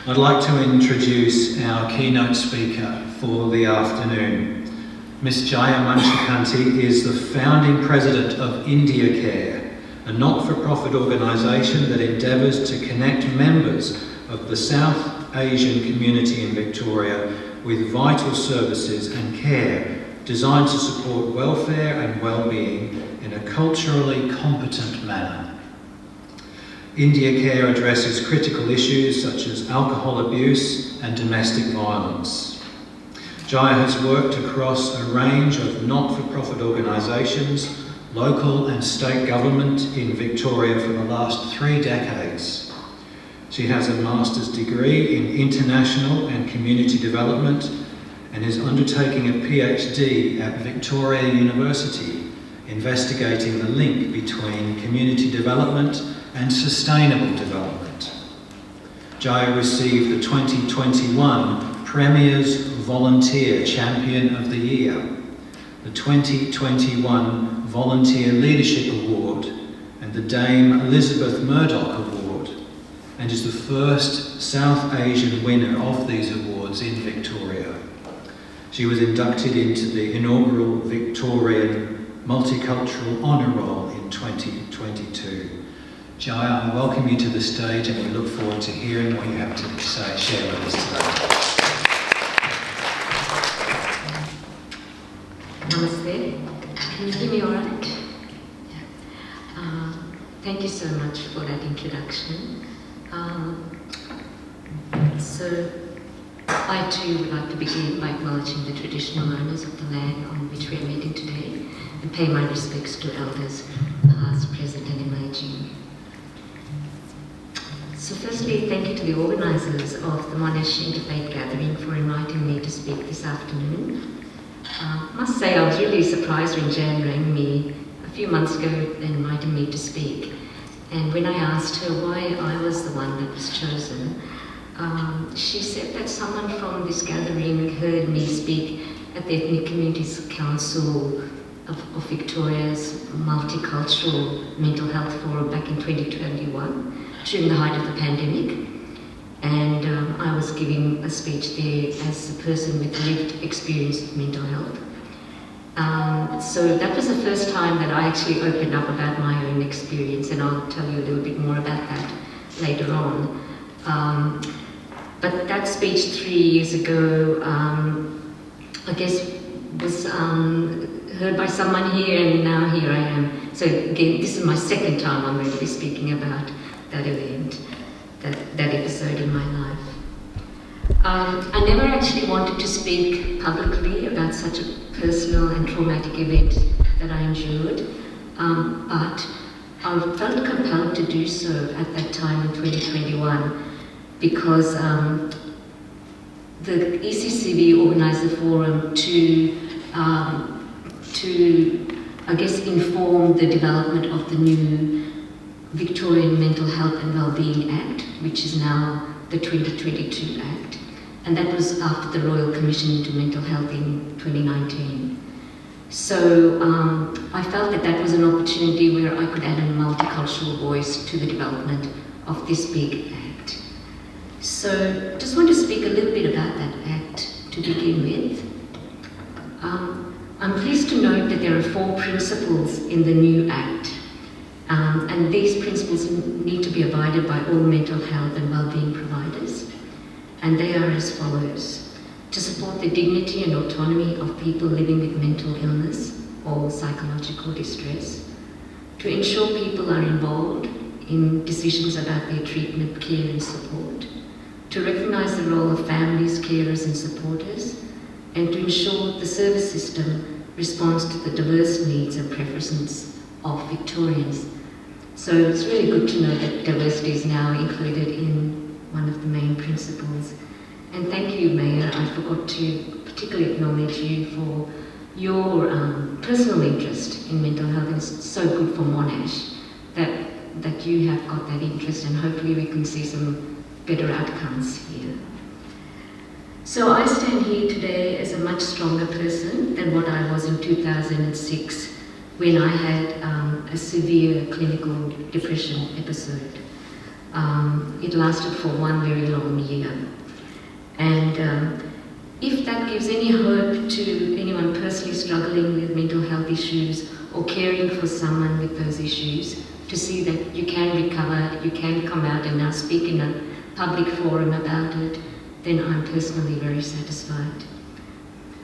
I'd like to introduce our keynote speaker for the afternoon. Ms. Jaya Manchikanti is the founding president of IndianCare, a not-for-profit organisation that endeavours to connect members of the South Asian community in Victoria with vital services and care designed to support welfare and well-being in a culturally competent manner. IndianCare addresses critical issues such as alcohol abuse and domestic violence. Jaya has worked across a range of not-for-profit organisations, local and state government in Victoria for the last 3 decades. She has a master's degree in international and community development and is undertaking a PhD at Victoria University, investigating the link between community development and sustainable development. Jaya received the 2021 Premier's Volunteer Champion of the Year, the 2021 Volunteer Leadership Award, and the Dame Elizabeth Murdoch Award, and is the first South Asian winner of these awards in Victoria. She was inducted into the inaugural Victorian Multicultural Honour Roll in 2022. Jaya, I welcome you to the stage and we look forward to hearing what you have to share with us today. Namaste. Can you hear me all right? Yeah. Thank you so much for that introduction. So I too would like to begin by acknowledging the traditional owners of the land on which we are meeting today and pay my respects to elders past, present and emerging. So firstly, thank you to the organisers of the Monash Interfaith Gathering for inviting me to speak this afternoon. I must say I was really surprised when Jan rang me a few months ago and invited me to speak. And when I asked her why I was the one that was chosen, she said that someone from this gathering heard me speak at the Ethnic Communities Council of Victoria's Multicultural Mental Health Forum back in 2021, during the height of the pandemic. And I was giving a speech there as a person with lived experience of mental health. So that was the first time that I actually opened up about my own experience, and I'll tell you a little bit more about that later on. But that speech 3 years ago, I guess, was heard by someone here, and now here I am. So again, this is my second time I'm going to be speaking about that event, that episode in my life. I never actually wanted to speak publicly about such a personal and traumatic event that I endured, but I felt compelled to do so at that time in 2021 because the ECCV organised the forum to I guess inform the development of the new Victorian Mental Health and Wellbeing Act, which is now the 2022 Act, and that was after the Royal Commission into Mental Health in 2019. So I felt that that was an opportunity where I could add a multicultural voice to the development of this big act. So just want to speak a little bit about that act to begin with. I'm pleased to note that there are 4 principles in the new act. And these principles need to be abided by all mental health and wellbeing providers. And they are as follows: to support the dignity and autonomy of people living with mental illness or psychological distress, to ensure people are involved in decisions about their treatment, care and support, to recognise the role of families, carers and supporters, and to ensure the service system responds to the diverse needs and preferences of Victorians. So it's really good to know that diversity is now included in one of the main principles. And thank you, Mayor. I forgot to particularly acknowledge you for your personal interest in mental health. It's so good for Monash that you have got that interest, and hopefully we can see some better outcomes here. So I stand here today as a much stronger person than what I was in 2006 when I had a severe clinical depression episode. It lasted for one very long year. And if that gives any hope to anyone personally struggling with mental health issues or caring for someone with those issues, to see that you can recover, you can come out and now speak in a public forum about it, then I'm personally very satisfied.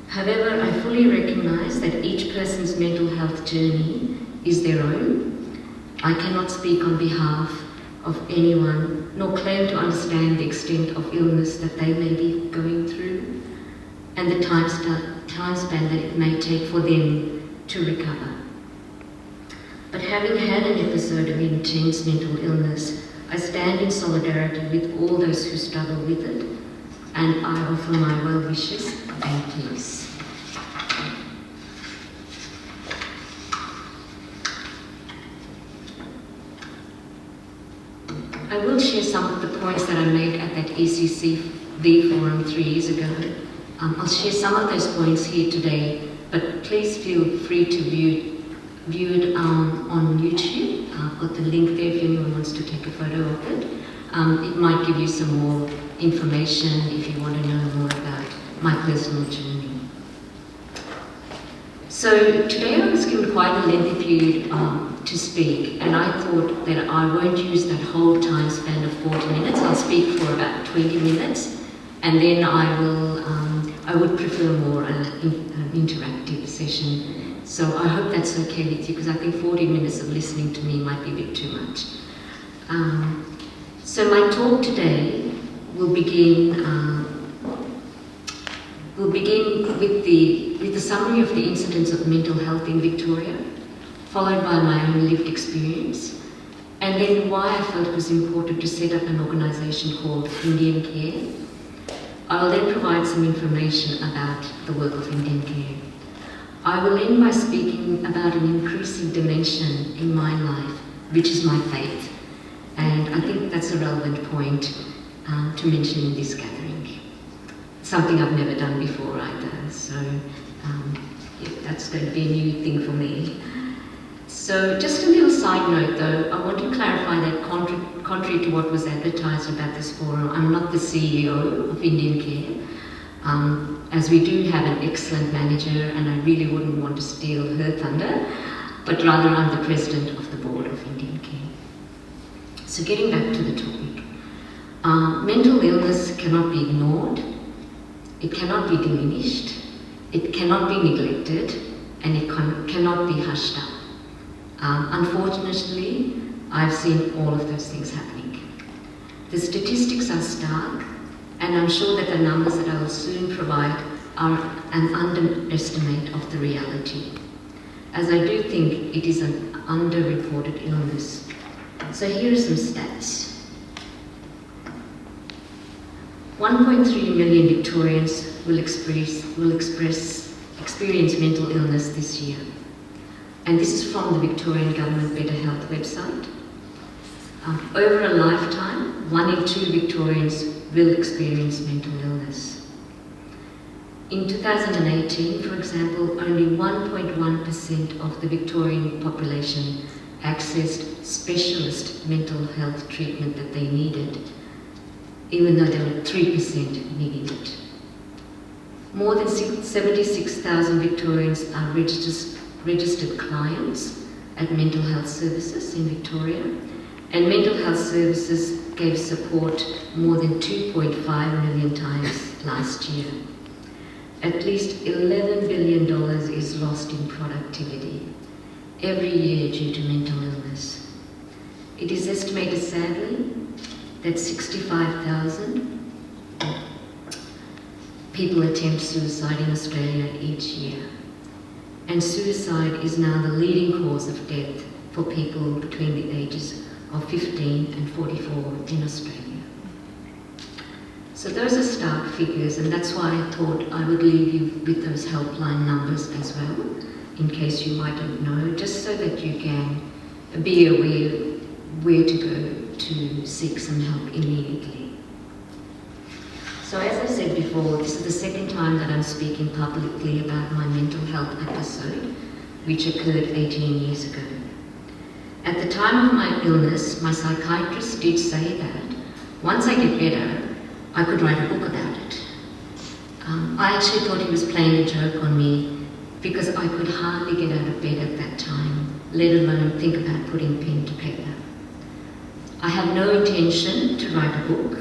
However, I fully recognise that each person's mental health journey is their own. I cannot speak on behalf of anyone, nor claim to understand the extent of illness that they may be going through, and the time span that it may take for them to recover. But having had an episode of intense mental illness, I stand in solidarity with all those who struggle with it, and I offer my well wishes and peace. I will share some of the points that I made at that ECCV forum 3 years ago. I'll share some of those points here today, but please feel free to view it on YouTube. I've got the link there if anyone wants to take a photo of it. It might give you some more information if you want to know more about my personal journey. So today I was given quite a lengthy period to speak, and I thought that I won't use that whole time span of 40 minutes. I'll speak for about 20 minutes, and then I would prefer more an interactive session. So I hope that's okay with you, because I think 40 minutes of listening to me might be a bit too much. So my talk today will begin with the summary of the incidents of mental health in Victoria, followed by my own lived experience, and then why I felt it was important to set up an organisation called IndianCare. I'll then provide some information about the work of IndianCare. I will end by speaking about an increasing dimension in my life, which is my faith. And I think that's a relevant point to mention in this gathering. Something I've never done before either, so yeah, that's going to be a new thing for me. So just a little side note though, I want to clarify that contrary to what was advertised about this forum, I'm not the CEO of IndianCare, as we do have an excellent manager and I really wouldn't want to steal her thunder, but rather I'm the president of the board of IndianCare. So getting back to the topic, mental illness cannot be ignored, it cannot be diminished, it cannot be neglected, and it cannot be hushed up. Unfortunately, I've seen all of those things happening. The statistics are stark, and I'm sure that the numbers that I will soon provide are an underestimate of the reality, as I do think it is an underreported illness. So here are some stats. 1.3 million Victorians will experience mental illness this year. And this is from the Victorian Government Better Health website. Over a lifetime, 1 in 2 Victorians will experience mental illness. In 2018, for example, only 1.1% of the Victorian population accessed specialist mental health treatment that they needed, even though there were 3% needing it. More than 76,000 Victorians are registered clients at mental health services in Victoria, and mental health services gave support more than 2.5 million times last year. At least $11 billion is lost in productivity every year due to mental illness. It is estimated, sadly, that 65,000 people attempt suicide in Australia each year. And suicide is now the leading cause of death for people between the ages of 15 and 44 in Australia. So those are stark figures, and that's why I thought I would leave you with those helpline numbers as well, in case you might not know, just so that you can be aware where to go to seek some help immediately. So as I said before, this is the second time that I'm speaking publicly about my mental health episode, which occurred 18 years ago. At the time of my illness, my psychiatrist did say that once I get better, I could write a book about it. I actually thought he was playing a joke on me because I could hardly get out of bed at that time, let alone think about putting pen to paper. I have no intention to write a book,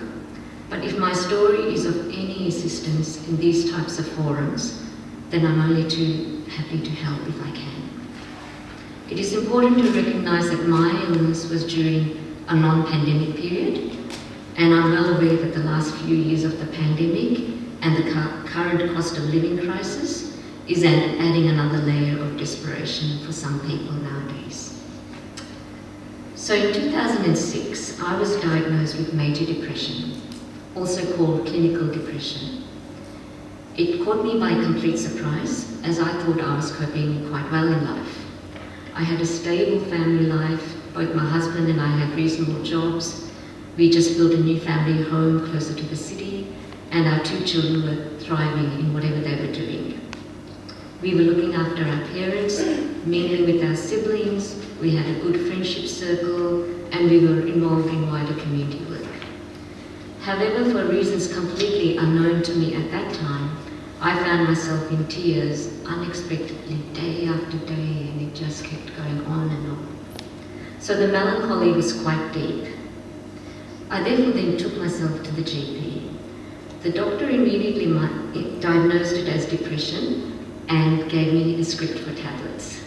but if my story is of any assistance in these types of forums, then I'm only too happy to help if I can. It is important to recognize that my illness was during a non-pandemic period, and I'm well aware that the last few years of the pandemic and the current cost of living crisis is adding another layer of desperation for some people nowadays. So in 2006, I was diagnosed with major depression, also called clinical depression. It caught me by complete surprise, as I thought I was coping quite well in life. I had a stable family life, both my husband and I had reasonable jobs. We just built a new family home closer to the city, and our 2 children were thriving in whatever they were doing. We were looking after our parents, mingling with our siblings, we had a good friendship circle, and we were involved in wider community work. However, for reasons completely unknown to me at that time, I found myself in tears unexpectedly day after day, and it just kept going on and on. So the melancholy was quite deep. I therefore then took myself to the GP. The doctor immediately diagnosed it as depression and gave me the script for tablets.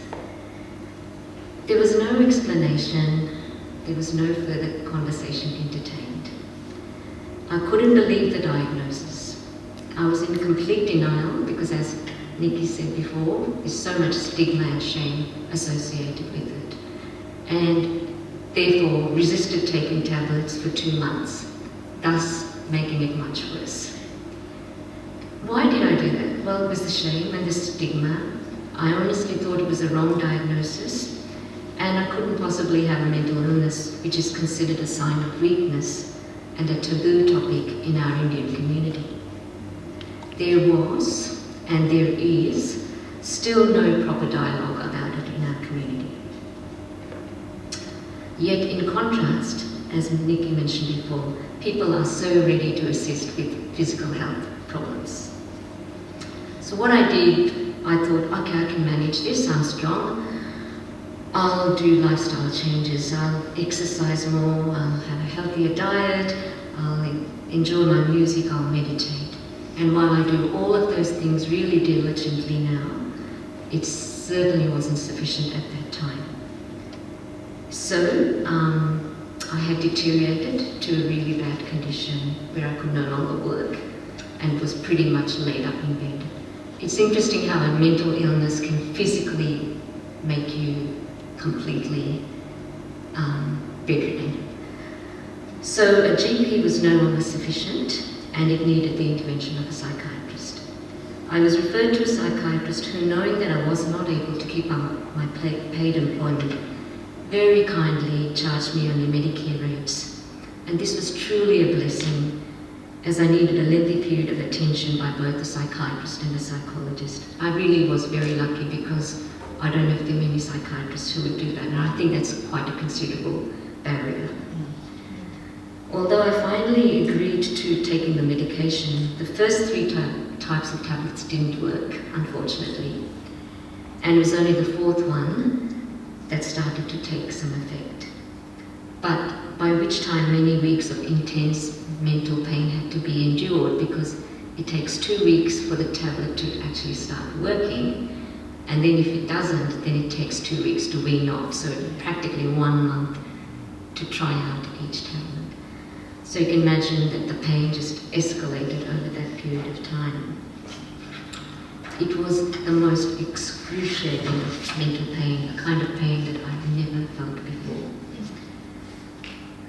There was no explanation, there was no further conversation entertained. I couldn't believe the diagnosis. I was in complete denial because, as Nikki said before, there's so much stigma and shame associated with it, and therefore resisted taking tablets for 2 months, thus making it much worse. Why did I do that? Well, it was the shame and the stigma. I honestly thought it was a wrong diagnosis, and I couldn't possibly have a mental illness, which is considered a sign of weakness and a taboo topic in our Indian community. There was, and there is, still no proper dialogue about it in our community. Yet in contrast, as Nikki mentioned before, people are so ready to assist with physical health problems. So what I did, I thought, okay, I can manage this, I'm strong. I'll do lifestyle changes, I'll exercise more, I'll have a healthier diet, I'll enjoy my music, I'll meditate. And while I do all of those things really diligently now, it certainly wasn't sufficient at that time. So I had deteriorated to a really bad condition where I could no longer work and was pretty much laid up in bed. It's interesting how a mental illness can physically make you completely bedridden. So a GP was no longer sufficient, and it needed the intervention of a psychiatrist. I was referred to a psychiatrist who, knowing that I was not able to keep up my paid employment, very kindly charged me only Medicare rates. And this was truly a blessing, as I needed a lengthy period of attention by both the psychiatrist and the psychologist. I really was very lucky because I don't know if there are many psychiatrists who would do that, and I think that's quite a considerable barrier. Although I finally agreed to taking the medication, the first 3 types of tablets didn't work, unfortunately. And it was only the 4th one that started to take some effect. But by which time many weeks of intense mental pain had to be endured, because it takes 2 weeks for the tablet to actually start working, and then if it doesn't, then it takes 2 weeks to wean off, so practically 1 month to try out each tablet. So you can imagine that the pain just escalated over that period of time. It was the most excruciating mental pain, a kind of pain that I've never felt before.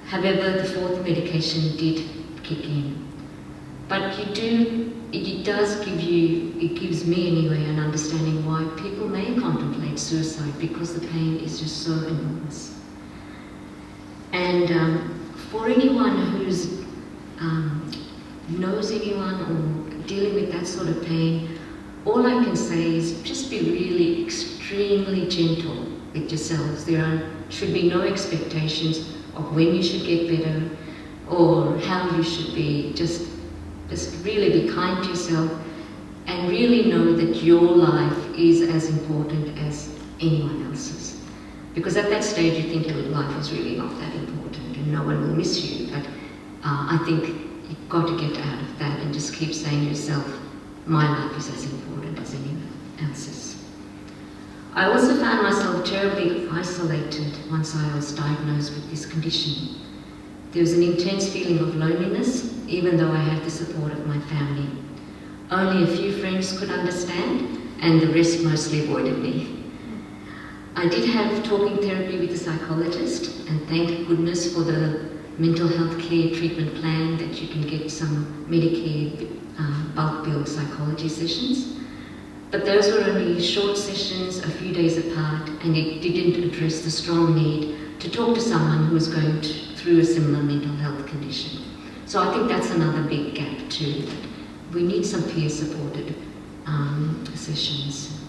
However, the 4th medication did kick in. But it gives me anyway an understanding why people may contemplate suicide, because the pain is just so enormous. And for anyone who's knows anyone or dealing with that sort of pain, all I can say is just be really extremely gentle with yourselves. There are should be no expectations of when you should get better or how you should be. Just really be kind to yourself and really know that your life is as important as anyone else's. Because at that stage you think your life is really not that important and no one will miss you. But I think you've got to get out of that and just keep saying to yourself, my life is as important as anyone else's. I also found myself terribly isolated once I was diagnosed with this condition. There was an intense feeling of loneliness, even though I had the support of my family. Only a few friends could understand, and the rest mostly avoided me. I did have talking therapy with a psychologist, and thank goodness for the mental health care treatment plan that you can get some Medicare bulk bill psychology sessions. But those were only short sessions, a few days apart, and it didn't address the strong need to talk to someone who was going through a similar mental health condition. So I think that's another big gap too. We need some peer-supported sessions.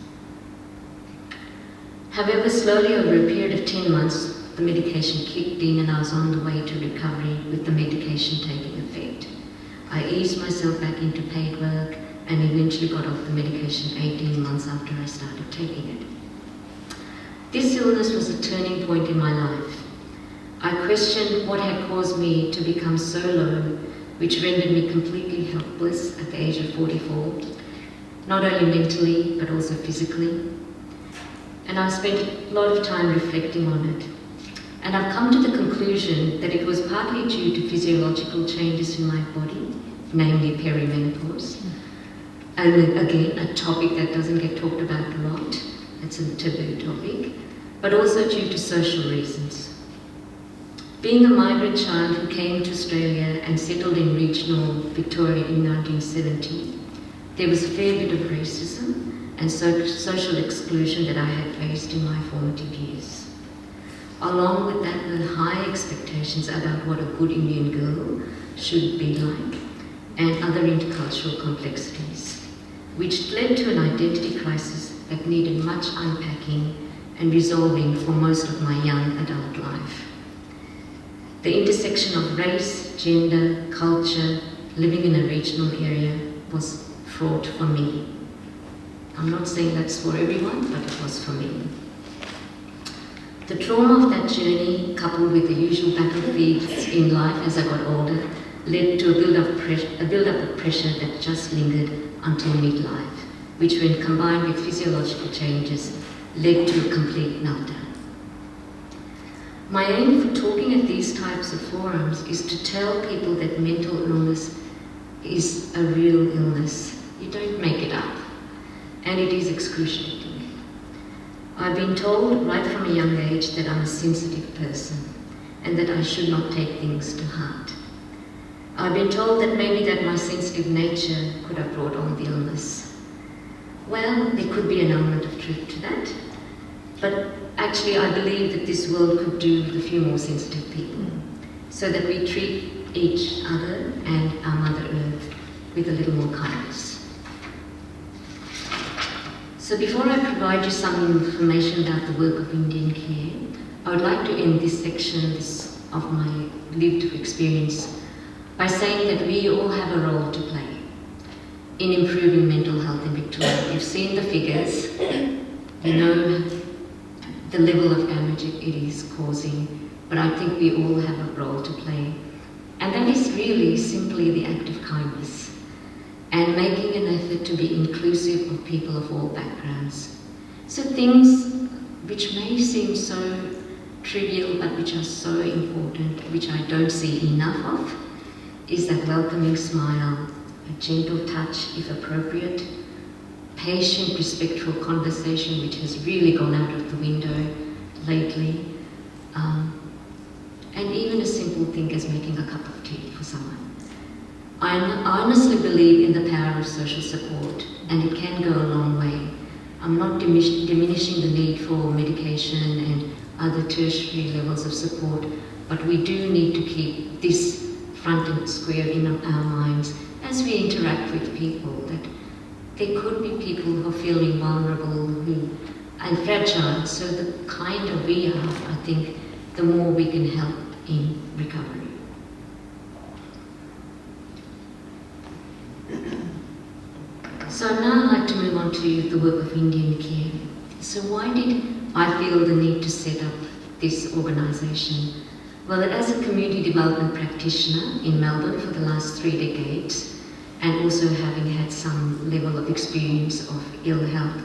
However, slowly over a period of 10 months, the medication kicked in and I was on the way to recovery with the medication taking effect. I eased myself back into paid work and eventually got off the medication 18 months after I started taking it. This illness was a turning point in my life. I questioned what had caused me to become so low, which rendered me completely helpless at the age of 44, not only mentally but also physically. And I spent a lot of time reflecting on it. And I've come to the conclusion that it was partly due to physiological changes in my body, namely perimenopause. And again, a topic that doesn't get talked about a lot. It's a taboo topic, but also due to social reasons. Being a migrant child who came to Australia and settled in regional Victoria in 1970, there was a fair bit of racism and social exclusion that I had faced in my formative years. Along with that were high expectations about what a good Indian girl should be like and other intercultural complexities, which led to an identity crisis that needed much unpacking and resolving for most of my young adult life. The intersection of race, gender, culture, living in a regional area was fraught for me. I'm not saying that's for everyone, but it was for me. The trauma of that journey, coupled with the usual battlefields in life as I got older, led to a build-up of pressure that just lingered until midlife, which when combined with physiological changes, led to a complete meltdown. My aim for talking at these types of forums is to tell people that mental illness is a real illness. You don't make it up, and it is excruciating. I've been told right from a young age that I'm a sensitive person and that I should not take things to heart. I've been told that maybe that my sensitive nature could have brought on the illness. Well, there could be an element of truth to that, but actually I believe that this world could do with a few more sensitive people, so that we treat each other and our Mother Earth with a little more kindness. So before I provide you some information about the work of IndianCare, I would like to end this section of my lived experience by saying that we all have a role to play in improving mental health in Victoria. You've seen the figures, you know the level of damage it is causing, but I think we all have a role to play. And that is really simply the act of kindness and making an effort to be inclusive of people of all backgrounds. So things which may seem so trivial but which are so important, which I don't see enough of, is that welcoming smile, a gentle touch if appropriate, patient, respectful conversation which has really gone out of the window lately, and even a simple thing as making a cup of tea for someone. I honestly believe in the power of social support, and it can go a long way. I'm not diminishing the need for medication and other tertiary levels of support, but we do need to keep this front and square in our minds as we interact with people, that there could be people who are feeling vulnerable, who and fragile. So the kinder we are, I think, the more we can help in recovery. So now I'd like to move on to the work of IndianCare. So why did I feel the need to set up this organisation? Well, as a community development practitioner in Melbourne for the last 3 decades, and also having had some level of experience of ill health,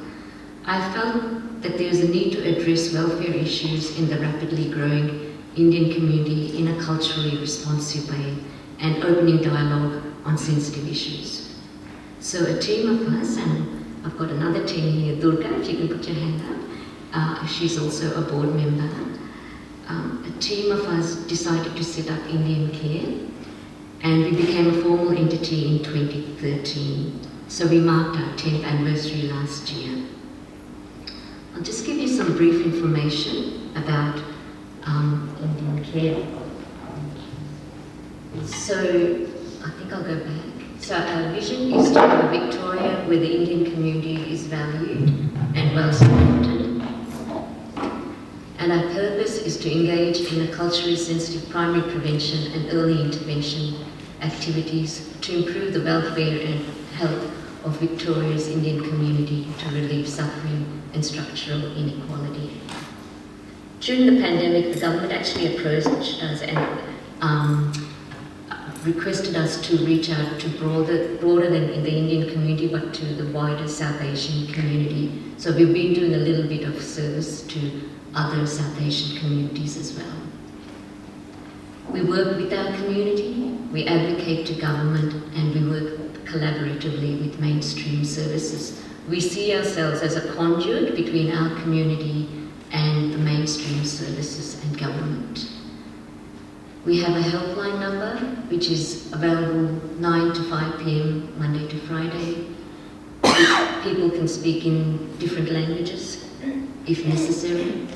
I felt that there is a need to address welfare issues in the rapidly growing Indian community in a culturally responsive way and opening dialogue on sensitive issues. So a team of us, and I've got another team here, Durga, if you can put your hand up, she's also a board member. A team of us decided to set up IndianCare, and we became a formal entity in 2013. So we marked our 10th anniversary last year. I'll just give you some brief information about IndianCare. So I think I'll go back. So our vision is to have a Victoria where the Indian community is valued and well supported. And our purpose is to engage in a culturally sensitive primary prevention and early intervention activities to improve the welfare and health of Victoria's Indian community to relieve suffering and structural inequality. During the pandemic, the government actually approached us and requested us to reach out to broader than in the Indian community, but to the wider South Asian community. So we've been doing a little bit of service to other South Asian communities as well. We work with our community, we advocate to government, and we work collaboratively with mainstream services. We see ourselves as a conduit between our community and the mainstream services and government. We have a helpline number which is available 9 to 5 p.m. Monday to Friday. People can speak in different languages if necessary.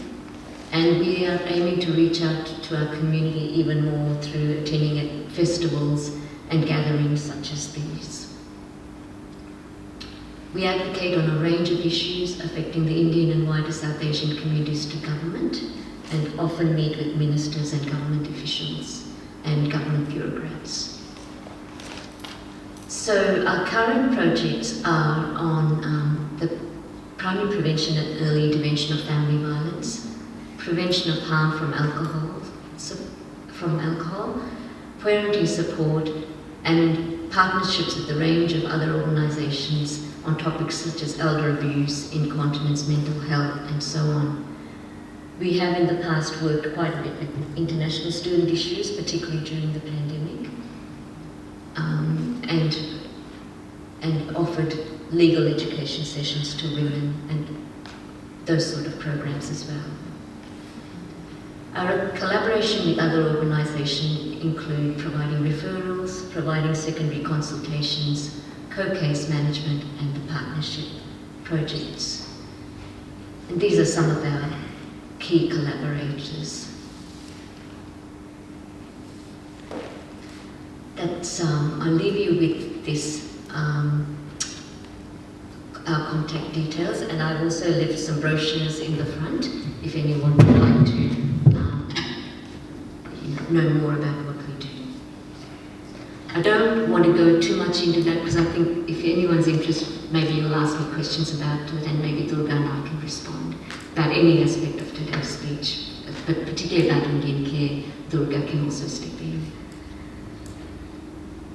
And we are aiming to reach out to our community even more through attending at festivals and gatherings such as these. We advocate on a range of issues affecting the Indian and wider South Asian communities to government, and often meet with ministers and government officials and government bureaucrats. So our current projects are on the primary prevention and early intervention of family violence, prevention of harm from alcohol, parenting support, and partnerships with a range of other organisations on topics such as elder abuse, incontinence, mental health, and so on. We have in the past worked quite a bit with international student issues, particularly during the pandemic, and offered legal education sessions to women and those sort of programs as well. Our collaboration with other organisations include providing referrals, providing secondary consultations, co-case management, and the partnership projects. And these are some of our key collaborators. I'll leave you with this, our contact details, and I've also left some brochures in the front if anyone would like to know more about what we do. I don't want to go too much into that because I think if anyone's interested, maybe you'll ask me questions about it, and maybe Durga and I can respond about any aspect of today's speech, but particularly about IndianCare, Durga can also step in.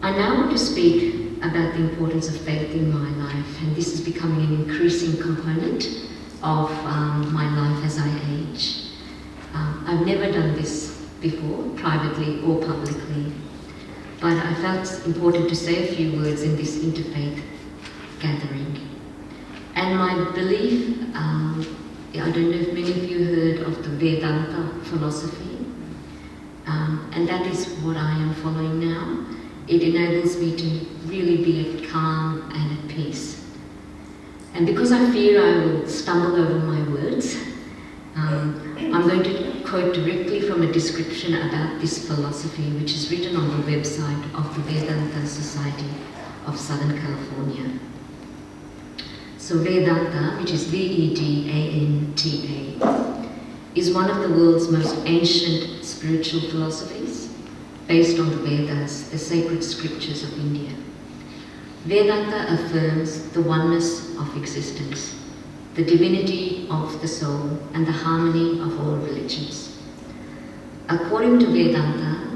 I now want to speak about the importance of faith in my life, and this is becoming an increasing component of my life as I age. I've never done this before, privately or publicly, but I felt it's important to say a few words in this interfaith gathering. And my belief, I don't know if many of you heard of the Vedanta philosophy, and that is what I am following now. It enables me to really be at calm and at peace. And because I fear I will stumble over my words, I'm going to quote directly from a description about this philosophy, which is written on the website of the Vedanta Society of Southern California. So Vedanta, which is Vedanta, is one of the world's most ancient spiritual philosophies, based on the Vedas, the sacred scriptures of India. Vedanta affirms the oneness of existence, the divinity of the soul, and the harmony of all religions. According to Vedanta,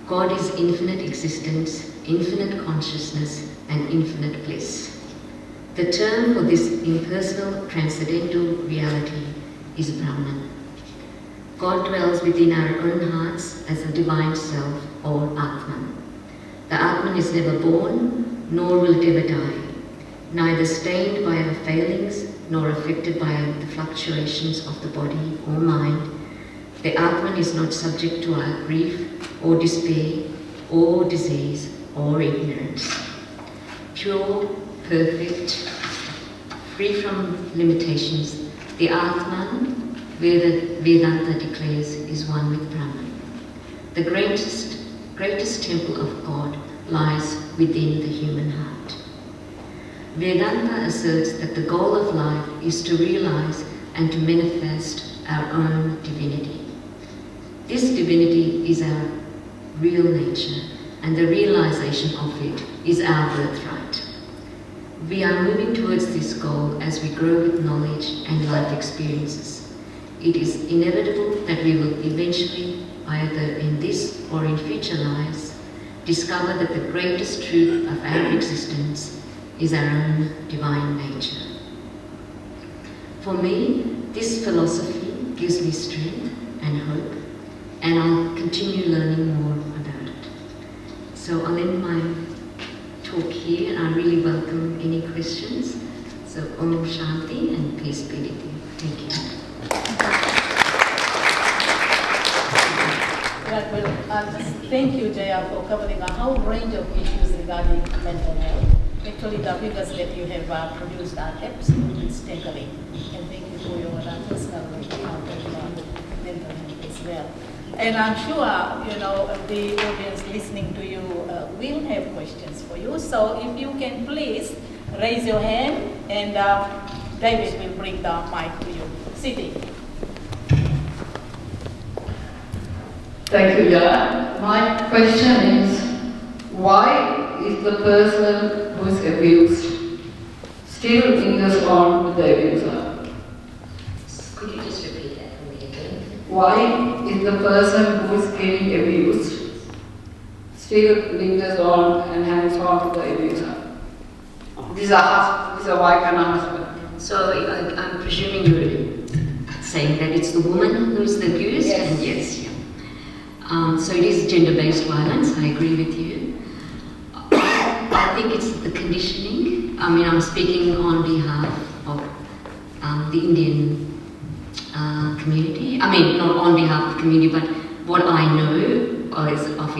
God is infinite existence, infinite consciousness, and infinite bliss. The term for this impersonal, transcendental reality is Brahman. God dwells within our own hearts as a divine self, or Atman. The Atman is never born, nor will it ever die, neither stained by our failings, nor affected by the fluctuations of the body or mind. The Atman is not subject to our grief, or despair, or disease, or ignorance. Pure, perfect, free from limitations, the Atman, Vedanta declares, is one with Brahman. The greatest temple of God lies within the human heart. Vedanta asserts that the goal of life is to realize and to manifest our own divinity. This divinity is our real nature, and the realization of it is our birthright. We are moving towards this goal as we grow with knowledge and life experiences. It is inevitable that we will eventually, either in this or in future lives, discover that the greatest truth of our existence is our own divine nature. For me, this philosophy gives me strength and hope, and I'll continue learning more about it. So I'll end my talk here, and I really welcome any questions. So Om Shanti and peace be with you. Thank you. Right, well, just thank you, Jaya, for covering a whole range of issues regarding mental health. Actually, the figures that you have produced are absolutely staggering. And thank you for your personal account of mental health as well. And I'm sure, the audience listening to you will have questions for you. So if you can please raise your hand, and David will bring the mic to you. Sitting. Thank you, Jaya. My question is, why is the person who is abused still lingers on with the abuser? Could you just repeat that for me again? Why is the person who is getting abused still lingers on and hangs on to the abuser? This is a wife and a husband. So I'm presuming you're saying that it's the woman who's the abused? Yes. And yes, yeah. So it is gender-based violence, I agree with you. I think it's the conditioning. I mean, I'm speaking on behalf of the Indian community. I mean, not on behalf of the community, but what I know is of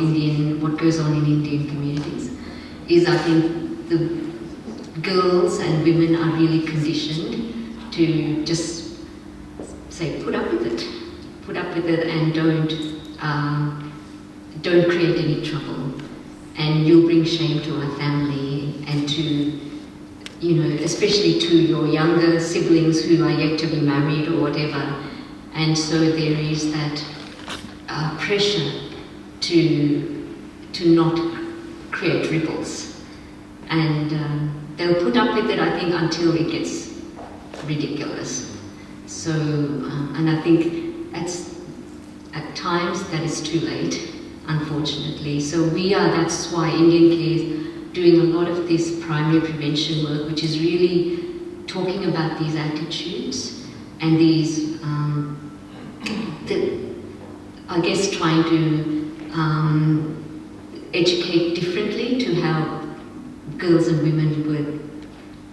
what goes on in Indian communities is, I think, the girls and women are really conditioned to just say, put up with it, and don't create any trouble, and you'll bring shame to our family and to, especially to your younger siblings who are yet to be married or whatever. And so there is that pressure to not create ripples, and they'll put up with it, I think, until it gets ridiculous. So, and I think at times that is too late, unfortunately. So that's why IndianCare is doing a lot of this primary prevention work, which is really talking about these attitudes and these, I guess, trying to educate differently to how girls and women would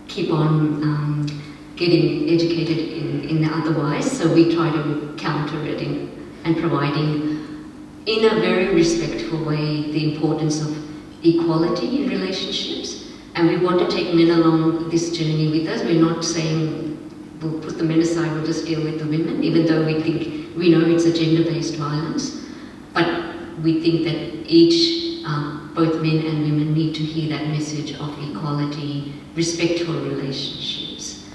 keep on getting educated in otherwise. So we try to counter it and providing, in a very respectful way, the importance of equality in relationships. And we want to take men along this journey with us. We're not saying we'll put the men aside, we'll just deal with the women, even though we know it's a gender-based violence. But we think that each, both men and women, need to hear that message of equality, respectful relationships.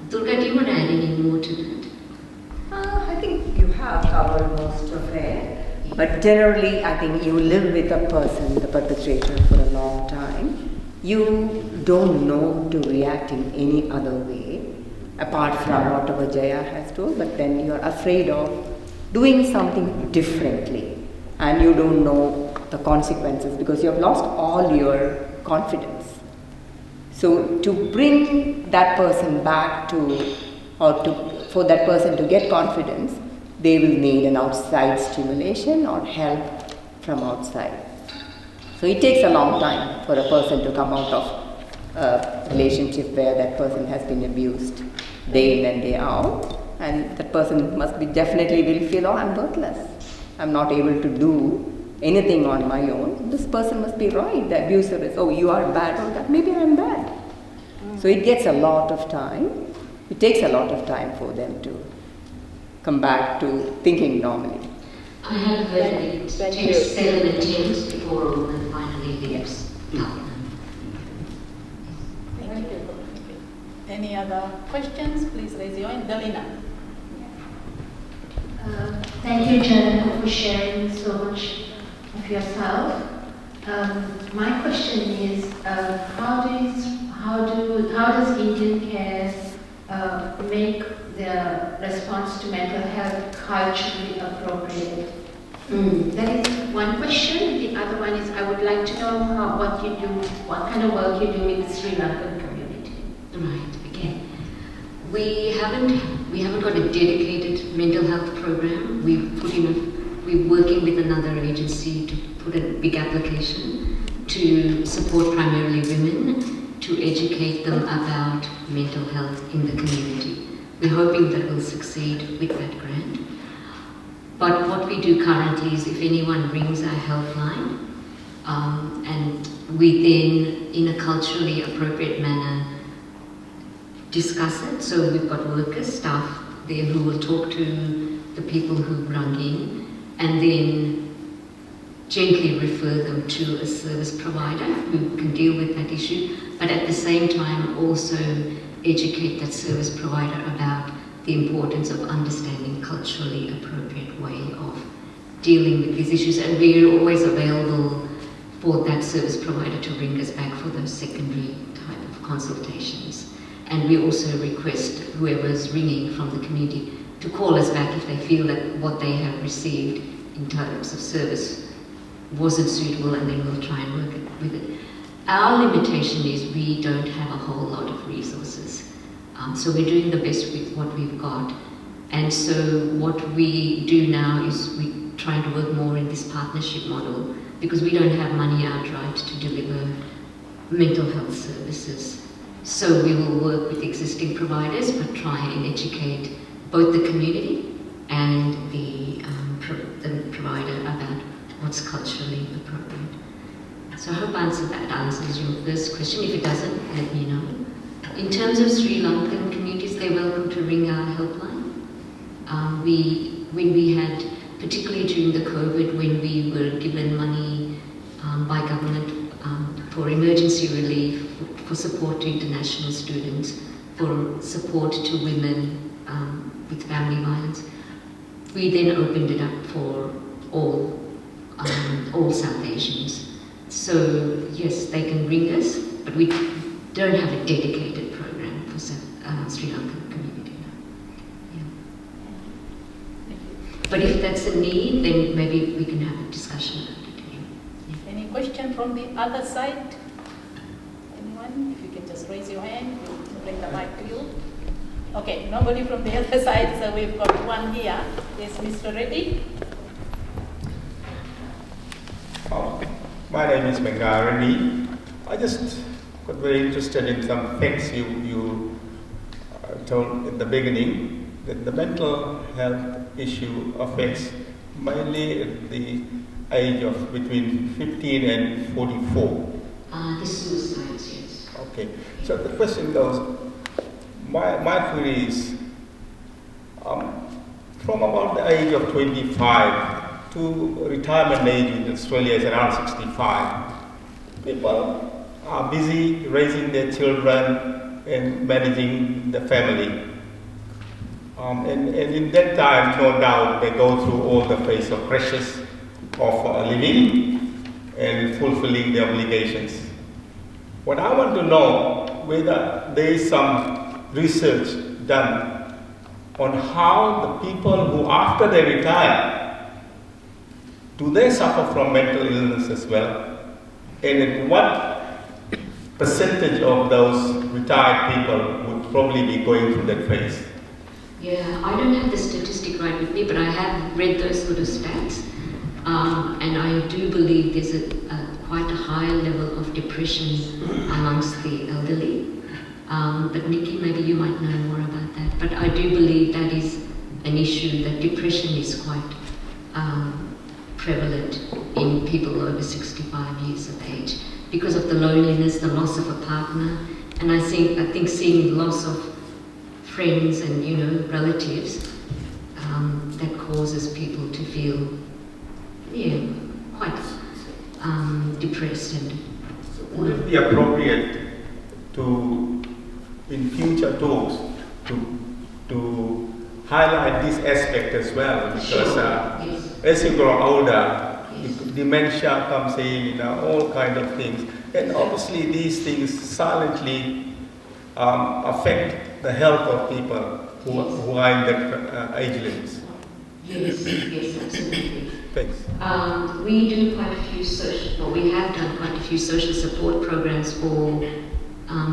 Durga, do you want to add any more to that? I think you have covered most of it. But generally, I think you live with a person, the perpetrator, for a long time. You don't know to react in any other way, apart from whatever Jaya has told, but then you're afraid of doing something differently. And you don't know the consequences because you have lost all your confidence. So to bring that person back for that person to get confidence, they will need an outside stimulation or help from outside. So it takes a long time for a person to come out of a relationship where that person has been abused day in and day out, and that person must be definitely will feel, oh, I'm worthless. I'm not able to do anything on my own. This person must be right. The abuser is, oh, you are bad, or that maybe I'm bad. So it gets a lot of time. It takes a lot of time for them to come back to thinking normally. I have heard that it takes 7 attempts before a woman finally leaves. Thank you. Any other questions? Please raise your hand. Dalina. Thank you, Jaya, for sharing so much of yourself. My question is, how does IndianCare make the response to mental health culturally appropriate? That is one question. The other one is, I would like to know what kind of work you do with the Sri Lankan community. Right, again. We haven't got a dedicated mental health program. We're working with another agency to put a big application to support primarily women, to educate them about mental health in the community. We're hoping that we'll succeed with that grant. But what we do currently is if anyone rings our helpline, and we then, in a culturally appropriate manner, discuss it. So we've got workers, staff there who will talk to the people who rung in and then gently refer them to a service provider who can deal with that issue, but at the same time also educate that service provider about the importance of understanding culturally appropriate way of dealing with these issues. And we're always available for that service provider to ring us back for those secondary type of consultations. And we also request whoever's ringing from the community to call us back if they feel that what they have received in terms of service wasn't suitable, and then we'll try and work with it. Our limitation is we don't have a whole lot of resources. So we're doing the best with what we've got. And so what we do now is we're trying to work more in this partnership model because we don't have money outright to deliver mental health services. So we will work with existing providers but try and educate both the community and the provider about what's culturally appropriate. So I hope answers your first question. If it doesn't, let me know. In terms of Sri Lankan communities, they're welcome to ring our helpline. When we had, particularly during the COVID, when we were given money by government for emergency relief, for support to international students, for support to women with family violence, we then opened it up for all South Asians. So yes, they can ring us, but we don't have a dedicated program for Sri Lankan community. Yeah. But if that's a need, then maybe we can have a discussion about it. Yeah. Any question from the other side? Anyone? If you can just raise your hand, we'll bring the mic to you. Okay, nobody from the other side, so we've got one here. Yes, Mr. Reddy. My name is Bengarani. I just got very interested in some things you told in the beginning, that the mental health issue affects mainly at the age of between 15 and 44. The suicides, yes. Okay, so the question goes, my query is, from about the age of 25 to retirement age in Australia is around 65, people are busy raising their children, and managing the family. And in that time, no doubt, they go through all the phase of pressures of living and fulfilling their obligations. What I want to know, whether there is some research done on how the people who, after they retire, do they suffer from mental illness as well? And at what percentage of those retired people would probably be going through that phase? Yeah, I don't have the statistic right with me, but I have read those sort of stats. And I do believe there's quite a high level of depression amongst the elderly. But Nikki, maybe you might know more about that. But I do believe that is an issue, that depression is quite prevalent in people over 65 years of age because of the loneliness, the loss of a partner, and I think seeing loss of friends and relatives that causes people to feel quite depressed. And would it be appropriate to, in future talks, to highlight this aspect as well? Because yes. as you grow older, Yes. dementia comes in, all kind of things, and obviously these things silently affect the health of people who are in that age limits. Yes, absolutely. Thanks. We do quite a few we have done quite a few social support programs for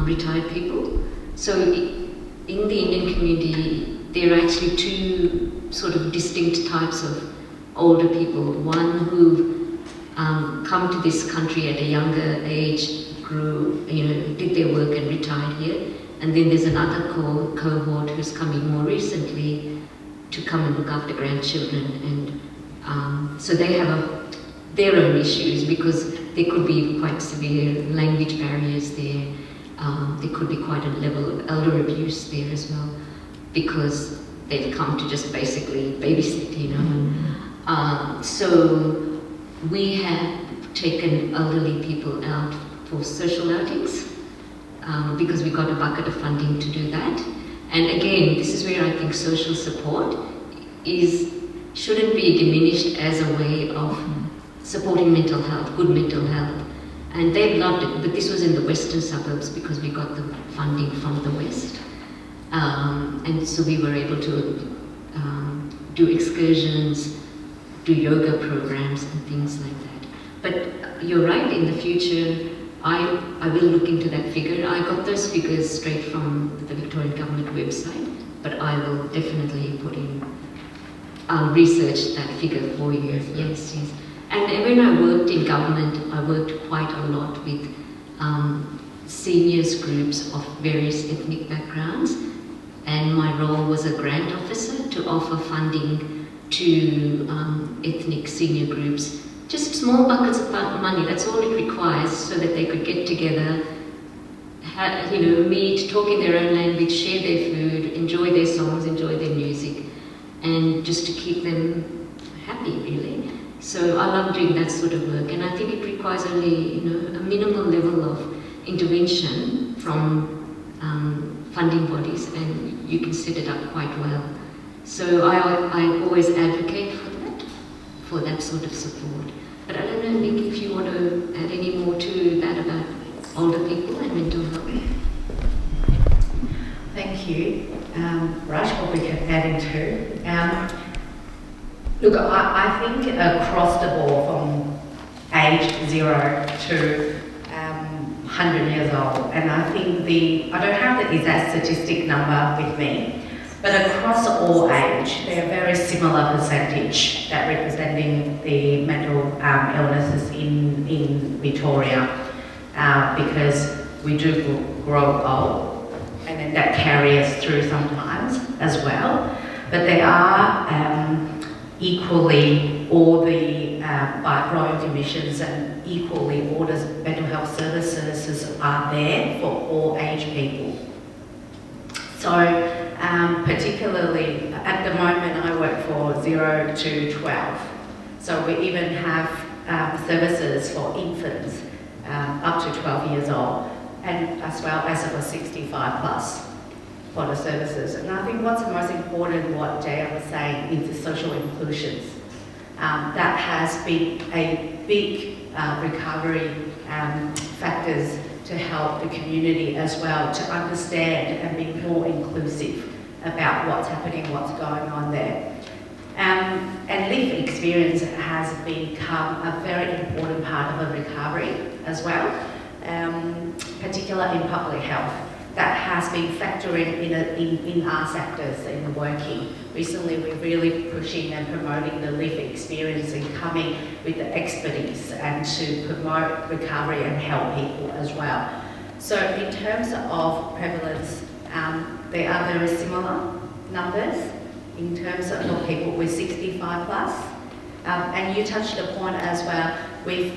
retired people. So in the Indian community, there are actually two sort of distinct types of older people. One who come to this country at a younger age, grew, did their work and retired here. And then there's another cohort who's coming more recently to come and look after grandchildren. And so they have their own issues because there could be quite severe language barriers there. There could be quite a level of elder abuse there as well because they've come to just basically babysit, So we have taken elderly people out for social outings because we got a bucket of funding to do that. And again, this is where I think social support shouldn't be diminished as a way of supporting mental health, good mental health. And they've loved it, but this was in the western suburbs because we got the funding from the west. And so we were able to do excursions, do yoga programs and things like that. But you're right, in the future, I will look into that figure. I got those figures straight from the Victorian Government website, but I will definitely research that figure for you. Yes. And when I worked in government, I worked quite a lot with seniors groups of various ethnic backgrounds, and my role was a grant officer to offer funding to ethnic senior groups. Just small buckets of money, that's all it requires, so that they could get together, meet, talk in their own language, share their food, enjoy their songs, enjoy their music, and just to keep them happy, really. So I love doing that sort of work, and I think it requires only, a minimal level of intervention from funding bodies, and you can set it up quite well. So I always advocate for that sort of support. But I don't know, Nick, if you want to add any more to that about older people and mental health. Thank you. Raj probably can add in too. Look, I think across the board from age 0 to 100 years old, and I think I don't have the exact statistic number with me, but across all age, there are very similar percentage that representing the mental illnesses in Victoria, because we do grow old, and then that carries through sometimes as well. But there are equally all the growing conditions, and equally all the mental health services are there for all age people. So particularly at the moment I work for 0 to 12. So we even have services for infants up to 12 years old. and as well as for 65 plus for the services. And I think what's the most important, what Jaya was saying, is the social inclusions. That has been a big recovery factors to help the community as well to understand and be more inclusive about what's happening, what's going on there. And lived experience has become a very important part of a recovery as well, particularly in public health. That has been factoring in our sectors in working. Recently, we're really pushing and promoting the lived experience and coming with the expertise and to promote recovery and help people as well. So in terms of prevalence, they are very similar numbers in terms of people with 65 plus. And you touched upon as well with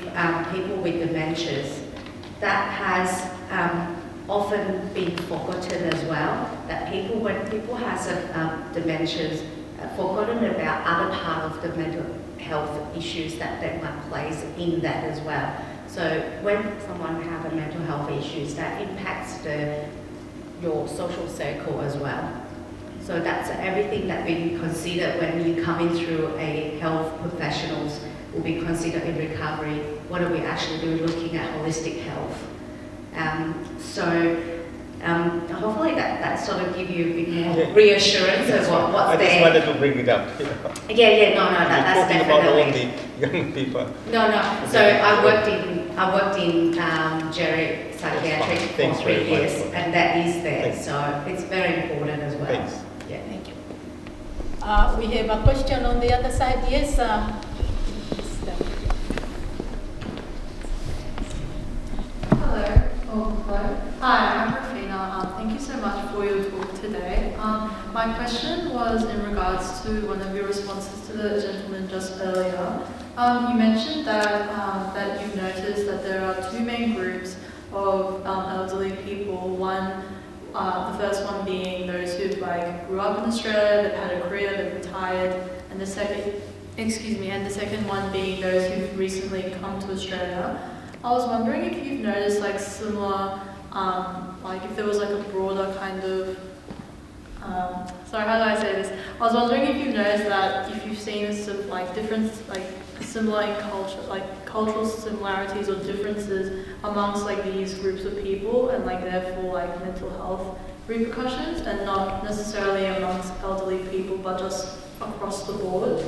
people with dementias. That has often been forgotten as well, that when people have dementias, forgotten about other part of the mental health issues that might place in that as well. So when someone have a mental health issues, that impacts your social circle as well. So that's everything that we consider when you come in through a health professionals will be considered in recovery. What are we actually doing looking at holistic health? Hopefully that sort of give you a bit more reassurance of what's there. I just wanted to bring it up. No, that's talking definitely. about all the young people. No. So I worked in geriatric for Thanks 3 very years, much. and that is there. Thanks. So it's very important as well. Thanks. Yeah. Thank you. We have a question on the other side. Yes. Hello. Hi, I'm Rafina. Thank you so much for your talk today. My question was in regards to one of your responses to the gentleman just earlier. You mentioned that you've noticed that there are two main groups of elderly people. One, the first one being those who grew up in Australia, that had a career, that retired, and the second one being those who've recently come to Australia. I was wondering if you've noticed similar, if there was a broader kind of, sorry, how do I say this? I was wondering if you've noticed that, if you've seen some difference, similar in culture, cultural similarities or differences amongst these groups of people, and therefore mental health repercussions, and not necessarily amongst elderly people, but just across the board.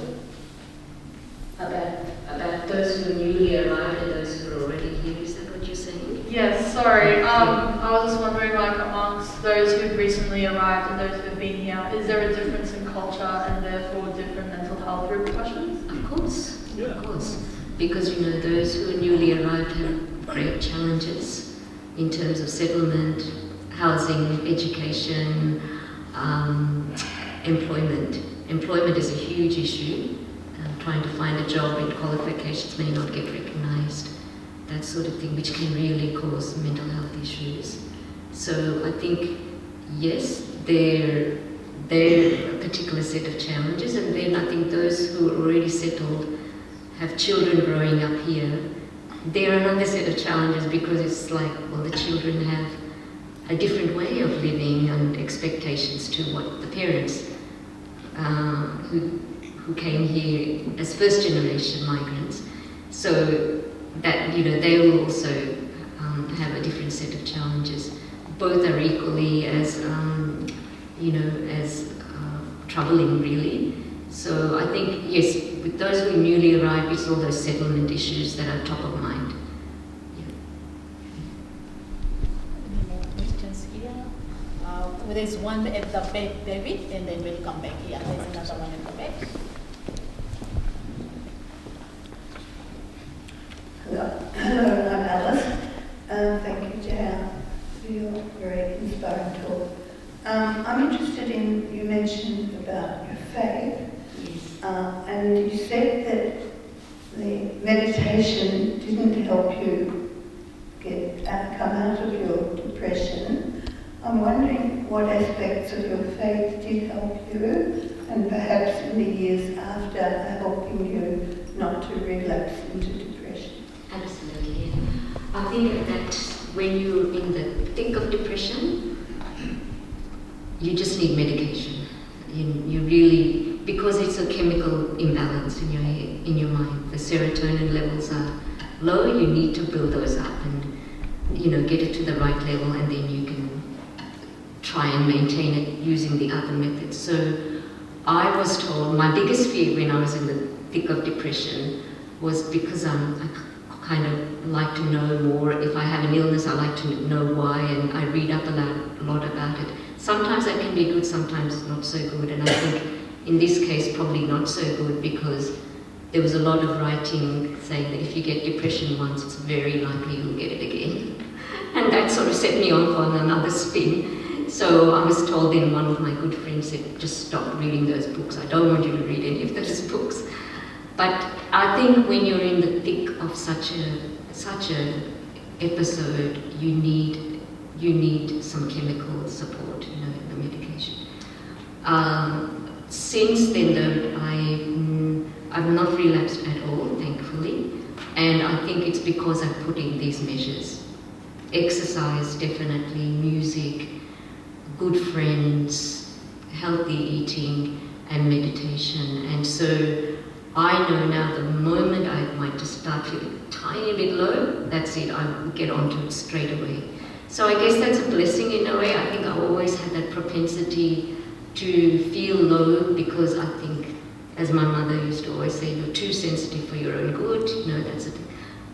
About those who are newly arrived and those who are already here, is that what you're saying? Yes, sorry. I was just wondering, amongst those who've recently arrived and those who've been here, is there a difference in culture and therefore different mental health repercussions? Of course, of course. Because those who are newly arrived have great challenges in terms of settlement, housing, education, employment. Employment is a huge issue. Trying to find a job and qualifications may not get recognised, that sort of thing, which can really cause mental health issues. So I think, yes, they're a particular set of challenges, and then I think those who are already settled, have children growing up here, they're another set of challenges, because it's the children have a different way of living and expectations to what the parents who came here as first generation migrants, so that they will also have a different set of challenges. Both are equally as troubling, really. So I think, yes, with those who are newly arrived, it's all those settlement issues that are top of mind. Any more questions here? There's one at the back, David, and then we'll come back here. There's another one at the back. Hello, I'm Alice. Thank you, Jaya, for your very inspiring talk. I'm interested in, you mentioned about your faith, and you said that the meditation didn't help you come out of your depression. I'm wondering what aspects of your faith did help you, and perhaps in the years after are helping you not to relapse into depression. Absolutely. I think that when you're in the thick of depression, you just need medication. You really, because it's a chemical imbalance in your head, in your mind. The serotonin levels are low. You need to build those up and get it to the right level, and then you can try and maintain it using the other methods. So I was told my biggest fear when I was in the thick of depression was because I kind of like to know more. If I have an illness, I like to know why, and I read up a lot about it. Sometimes that can be good, sometimes not so good, and I think in this case probably not so good, because there was a lot of writing saying that if you get depression once, it's very likely you'll get it again. And that sort of set me off on another spin. So I was told then, one of my good friends said, just stop reading those books. I don't want you to read any of those books. But I think when you're in the thick of such a episode, you need some chemical support, the medication. Since then, though, I've not relapsed at all, thankfully, and I think it's because I've put in these measures. Exercise, definitely, music, good friends, healthy eating, and meditation. And so I know now the moment I might just start feeling a tiny bit low, that's it, I will get onto it straight away. So I guess that's a blessing in a way. I think I always had that propensity to feel low, because I think, as my mother used to always say, you're too sensitive for your own good. That's a thing.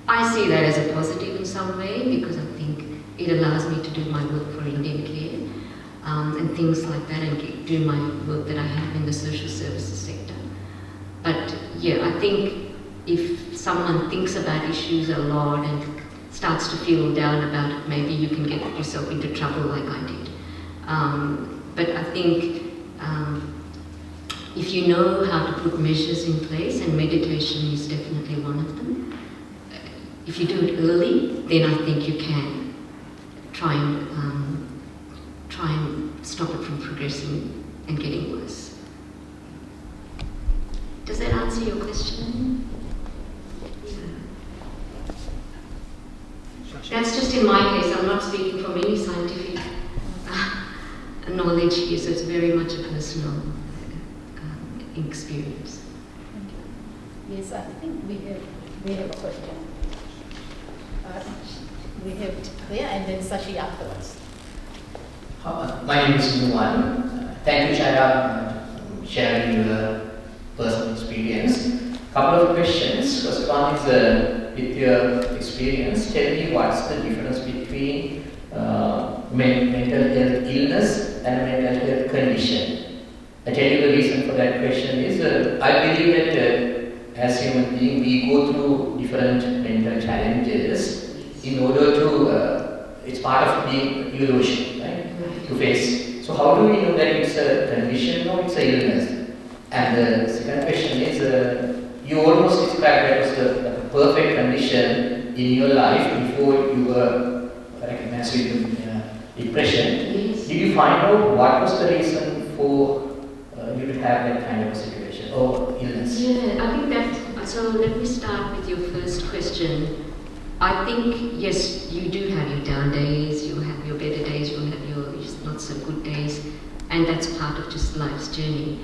I see that as a positive in some way, because I think it allows me to do my work for IndianCare and things like that, and do my work that I have in the social services sector. But yeah, I think if someone thinks about issues a lot and starts to feel down about it, maybe you can get yourself into trouble like I did. But I think if you know how to put measures in place, and meditation is definitely one of them, if you do it early, then I think you can try and stop it from progressing and getting worse. Does that answer your question? That's just in my case. I'm not speaking from any scientific knowledge here, so it's very much a personal experience. Yes, I think we have a question. We have Jaya and then Sashi afterwards. My name is Nuwan. Thank you, Jaya, for sharing your personal experience. Couple of questions. First one is, with your experience, tell me what's the difference between mental health illness and a mental health condition. I tell you the reason for that question is, I believe that as human beings, we go through different mental challenges in order to, it's part of being evolution, right? To face. So how do we know that it's a condition or it's an illness? And the second question is, you almost described that as a perfect condition in your life before you were recognized with depression. Yes. Did you find out what was the reason for you to have that kind of a situation or illness? Yeah, I think that, so let me start with your first question. I think, yes, you do have your down days, you'll have your better days, you'll have your not so good days, and that's part of just life's journey.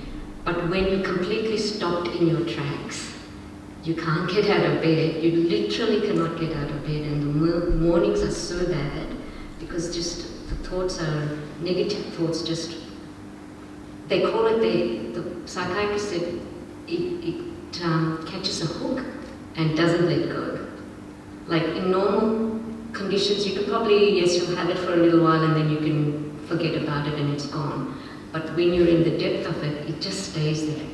But when you completely stopped in your tracks, you can't get out of bed, you literally cannot get out of bed, and the mornings are so bad, because just the thoughts are, negative thoughts just, they call it, the psychiatrist said, it catches a hook and doesn't let go. Like in normal conditions, you could probably, yes, you'll have it for a little while and then you can forget about it and it's gone. But when you're in the depth of it, it just stays there.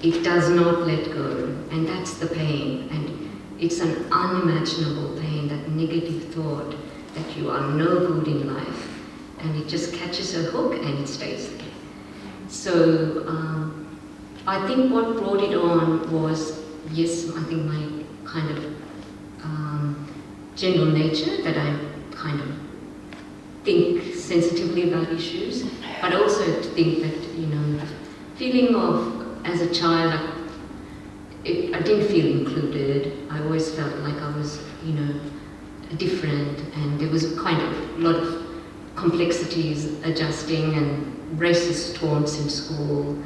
It does not let go, and that's the pain. And it's an unimaginable pain, that negative thought that you are no good in life, and it just catches a hook and it stays there. So I think what brought it on was, yes, I think my kind of general nature, that I kind of think sensitively about issues, but also to think that, you know, feeling of, as a child, I didn't feel included. I always felt like I was, you know, different, and there was kind of a lot of complexities adjusting and racist taunts in school,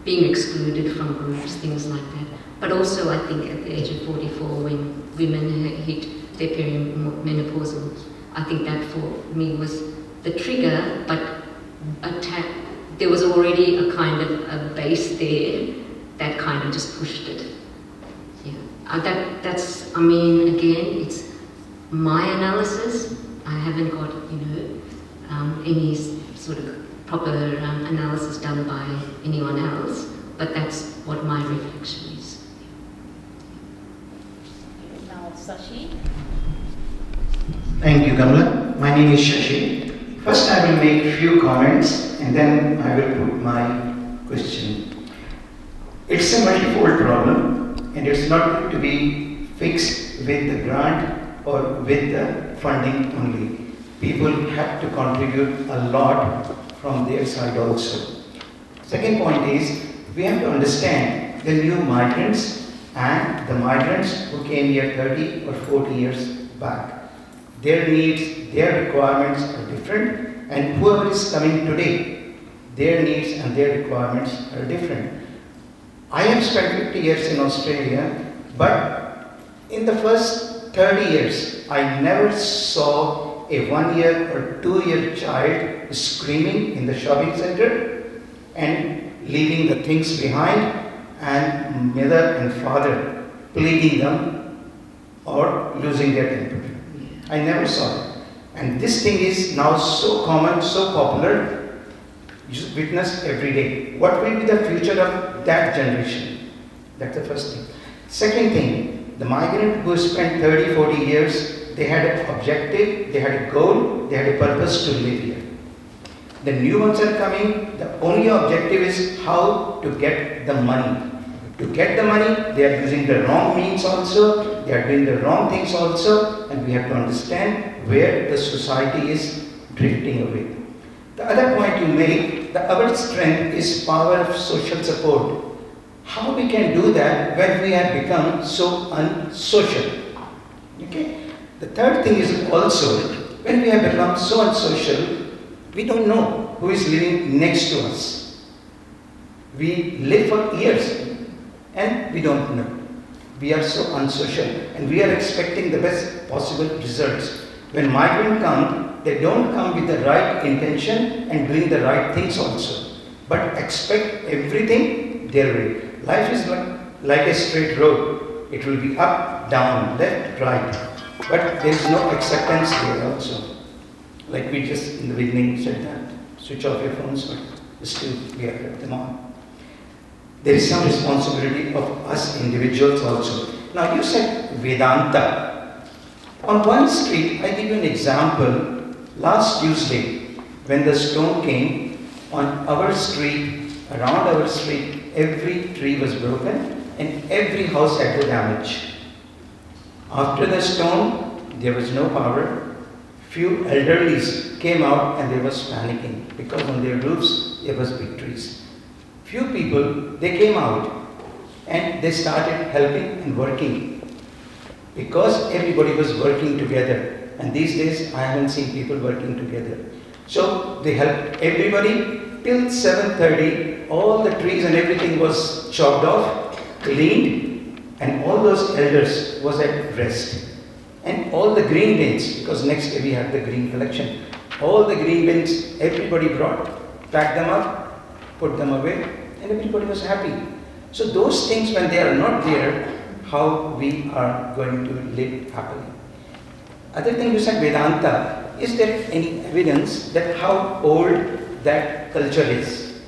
being excluded from groups, things like that. But also I think at the age of 44 when women hit their perimenopausal, I think that for me was the trigger, but there was already a kind of a base there that kind of just pushed it. Yeah, that's, I mean, again, it's my analysis. I haven't got, any sort of proper analysis done by anyone else, but that's what my reflection is. Now, Sashi. Thank you, Kamala. My name is Shashi. First, I will make a few comments and then I will put my question. It's a multifold problem and it's not going to be fixed with the grant or with the funding only. People have to contribute a lot from their side also. Second point is, we have to understand the new migrants and the migrants who came here 30 or 40 years back. Their needs, their requirements are different, and whoever is coming today, their needs and their requirements are different. I have spent 50 years in Australia, but in the first 30 years, I never saw a 1-year or 2-year child screaming in the shopping center and leaving the things behind, and mother and father pleading them or losing their temper. I never saw it. And this thing is now so common, so popular, you witness every day. What will be the future of that generation? That's the first thing. Second thing, the migrant who spent 30, 40 years, they had an objective, they had a goal, they had a purpose to live here. The new ones are coming, the only objective is how to get the money. To get the money, they are using the wrong means also, they are doing the wrong things also, and we have to understand where the society is drifting away. The other point you made, our strength is power of social support. How we can do that when we have become so unsocial? Okay? The third thing is also, when we have become so unsocial, we don't know who is living next to us. We live for years and we don't know. We are so unsocial and we are expecting the best possible results. When migrants come, they don't come with the right intention and doing the right things also, but expect everything their way. Life is like a straight road. It will be up, down, left, right. But there is no acceptance there also. Like we just in the beginning said that, switch off your phones, but still we have kept them on. There is some responsibility of us individuals also. Now you said Vedanta. On one street, I give you an example. Last Tuesday, when the storm came, on our street, around our street, every tree was broken and every house had damage. After the storm, there was no power. Few elderlies came out and they were panicking because on their roofs there was big trees. Few people, they came out and they started helping and working because everybody was working together. And these days I haven't seen people working together. So they helped everybody till 7:30. All the trees and everything was chopped off, cleaned, and all those elders was at rest. And all the green bins, because next day we had the green collection, all the green bins, everybody brought, packed them up, put them away, and everybody was happy. So those things, when they are not there, how we are going to live happily. Other thing you said, Vedanta, is there any evidence that how old that culture is?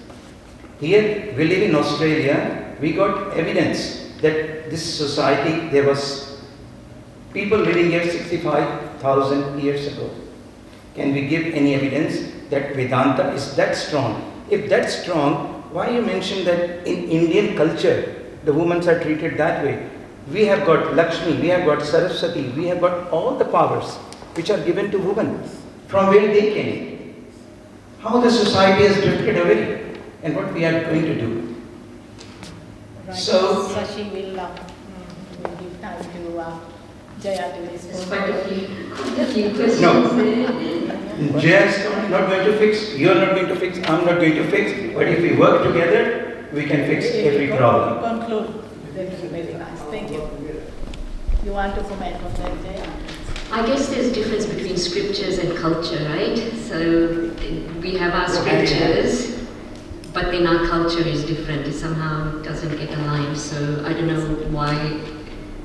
Here, we live in Australia, we got evidence that this society, there was people living here 65,000 years ago. Can we give any evidence that Vedanta is that strong? If that's strong, why you mention that in Indian culture, the women are treated that way? We have got Lakshmi, we have got Saraswati, we have got all the powers which are given to women. From where they came? How the society has drifted away and what we are going to do. Right. So, Sashi will give time to Jaya to this. There's quite a few questions there. Jaya's not going to fix, you're not going to fix, I'm not going to fix, but if we work together, we can fix every problem. Conclude. Thank you, very nice. Thank you. You want to comment on that, Jaya? I guess there's a difference between scriptures and culture, right? So we have our scriptures, but then our culture is different. It somehow doesn't get aligned. So I don't know why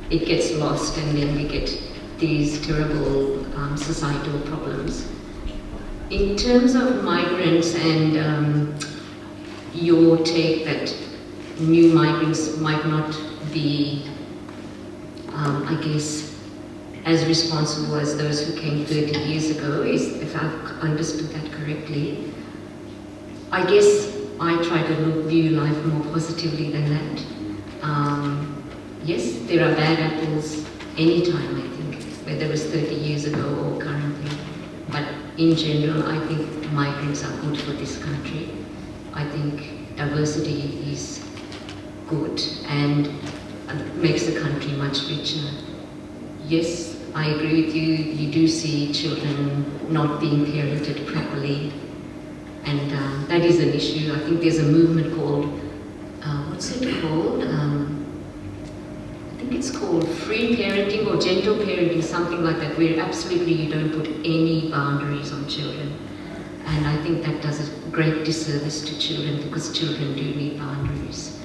it gets lost and then we get these terrible societal problems. In terms of migrants and your take that new migrants might not be, I guess, as responsible as those who came 30 years ago, if I've understood that correctly. I guess I try to view life more positively than that. Yes, there are bad apples anytime, I think, whether it was 30 years ago or currently. But in general, I think migrants are good for this country. I think diversity is good and makes the country much richer. Yes, I agree with you. You do see children not being parented properly, and that is an issue. I think there's a movement called, what's it called? I think it's called free parenting or gentle parenting, something like that, where absolutely you don't put any boundaries on children. And I think that does a great disservice to children because children do need boundaries.